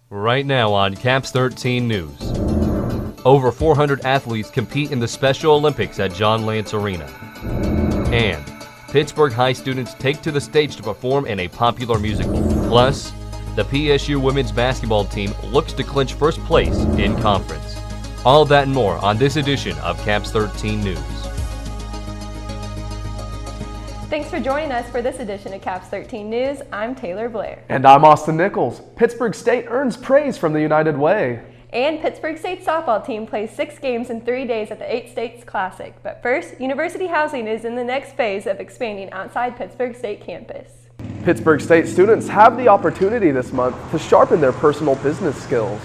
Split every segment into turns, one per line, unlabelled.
Right now on Caps 13 News. Over 400 athletes compete in the Special Olympics at John Lance Arena. And Pittsburgh High students take to the stage to perform in a popular musical. Plus, the PSU women's basketball team looks to clinch first place in conference. All that and more on this edition of Caps 13 News.
Thanks for joining us for this edition of Caps 13 News. I'm Taylor Blair.
And I'm Austin Nichols. Pittsburgh State earns praise from the United Way.
And Pittsburgh State's softball team plays 6 games in 3 days at the 8 States Classic. But first, university housing is in the next phase of expanding outside Pittsburgh State campus.
Pittsburgh State students have the opportunity this month to sharpen their personal business skills.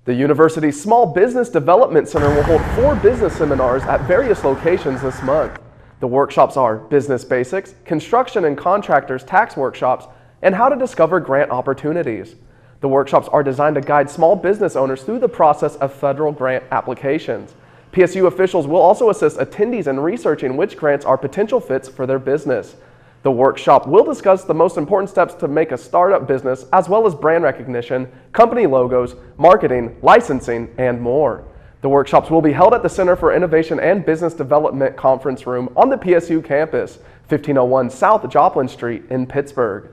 The university's Small Business Development Center will hold 4 business seminars at various locations this month. The workshops are Business Basics, Construction and Contractors Tax Workshops, and How to Discover Grant Opportunities. The workshops are designed to guide small business owners through the process of federal grant applications. PSU officials will also assist attendees in researching which grants are potential fits for their business. The workshop will discuss the most important steps to make a startup business, as well as brand recognition, company logos, marketing, licensing, and more. The workshops will be held at the Center for Innovation and Business Development Conference Room on the PSU campus, 1501 South Joplin Street in Pittsburgh.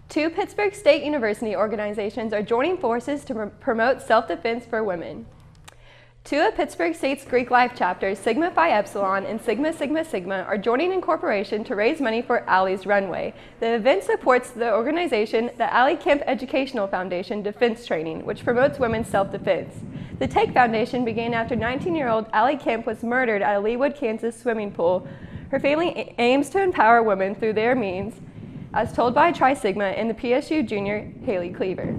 2 Pittsburgh State University organizations are joining forces to promote self-defense for women. 2 of Pittsburgh State's Greek life chapters, Sigma Phi Epsilon and Sigma Sigma Sigma, are joining in corporation to raise money for Allie's Runway. The event supports the organization, the Allie Kemp Educational Foundation Defense Training, which promotes women's self-defense. The TAKE Foundation began after 19-year-old Allie Kemp was murdered at a Leawood, Kansas swimming pool. Her family aims to empower women through their means, as told by Tri Sigma and the PSU junior Haley Cleaver.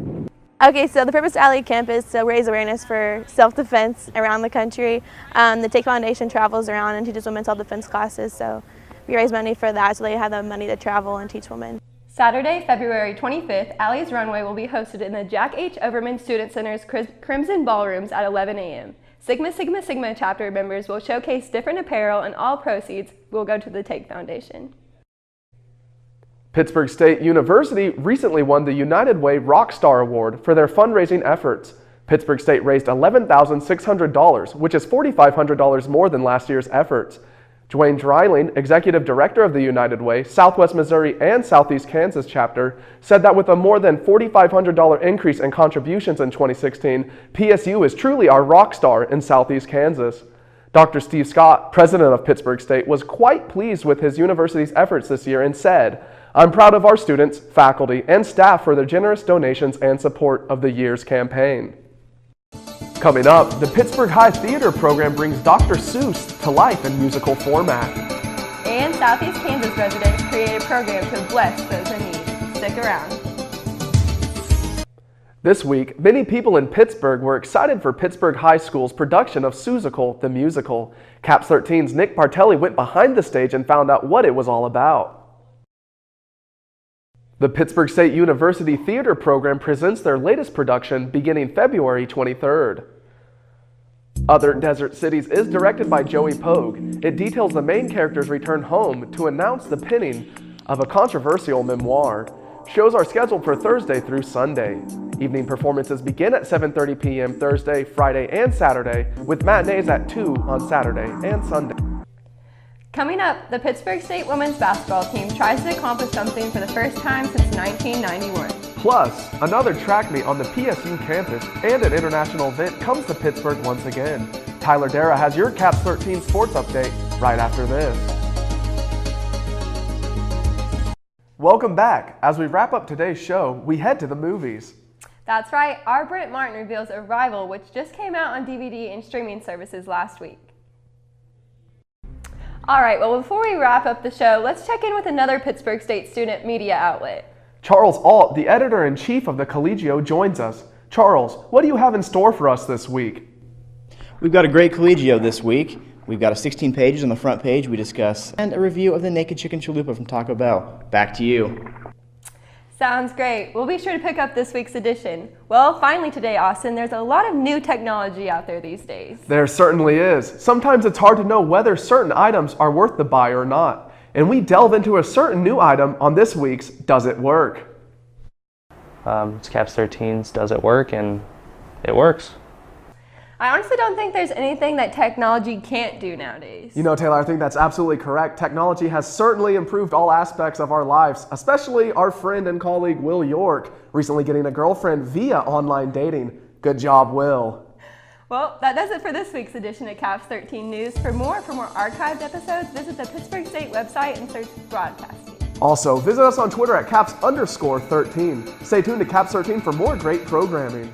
Okay, so the purpose of Allie Kemp is to raise awareness for self-defense around the country. The TAKE Foundation travels around and teaches women self-defense classes, so we raise money for that so they have the money to travel and teach women.
Saturday, February 25th, Allie's Runway will be hosted in the Jack H. Overman Student Center's Crimson Ballrooms at 11 a.m. Sigma Sigma Sigma chapter members will showcase different apparel, and all proceeds will go to the TAKE Foundation.
Pittsburgh State University recently won the United Way Rockstar Award for their fundraising efforts. Pittsburgh State raised $11,600, which is $4,500 more than last year's efforts. Dwayne Dreiling, Executive Director of the United Way, Southwest Missouri and Southeast Kansas chapter, said that with a more than $4,500 increase in contributions in 2016, PSU is truly our rock star in Southeast Kansas. Dr. Steve Scott, president of Pittsburgh State, was quite pleased with his university's efforts this year and said, "I'm proud of our students, faculty, and staff for their generous donations and support of the year's campaign." Coming up, the Pittsburgh High Theater program brings Dr. Seuss to life in musical format.
And Southeast Kansas residents create a program to bless those in need. Stick around.
This week, many people in Pittsburgh were excited for Pittsburgh High School's production of Seussical, the musical. Caps 13's Nick Bartelli went behind the stage and found out what it was all about. The Pittsburgh State University Theater program presents their latest production beginning February 23rd. Other Desert Cities is directed by Joey Pogue. It details the main character's return home to announce the penning of a controversial memoir. Shows are scheduled for Thursday through Sunday. Evening performances begin at 7:30 p.m. Thursday, Friday, and Saturday, with matinees at 2 on Saturday and Sunday.
Coming up, the Pittsburgh State women's basketball team tries to accomplish something for the first time since 1991.
Plus, another track meet on the PSU campus and an international event comes to Pittsburgh once again. Tyler Dara has your Caps 13 sports update right after this. Welcome back. As we wrap up today's show, we head to the movies.
That's right, our Brent Martin reveals Arrival, which just came out on DVD and streaming services last week. All right, well, before we wrap up the show, let's check in with another Pittsburgh State student media outlet.
Charles Alt, the editor-in-chief of the Collegio, joins us. Charles, what do you have in store for us this week?
We've got a great Collegio this week. We've got 16 pages on the front page we discuss, and a review of the Naked Chicken Chalupa from Taco Bell. Back to you.
Sounds great. We'll be sure to pick up this week's edition. Well, finally today, Austin, there's a lot of new technology out there these days.
There certainly is. Sometimes it's hard to know whether certain items are worth the buy or not. And we delve into a certain new item on this week's Does It Work?
It's Caps 13's Does It Work? And it works.
I honestly don't think there's anything that technology can't do nowadays.
You know, Taylor, I think that's absolutely correct. Technology has certainly improved all aspects of our lives, especially our friend and colleague Will York, recently getting a girlfriend via online dating. Good job, Will.
Well, that does it for this week's edition of Caps 13 News. For more archived episodes, visit the Pittsburgh State website and search broadcasting.
Also, visit us on Twitter at Caps_13. Stay tuned to Caps 13 for more great programming.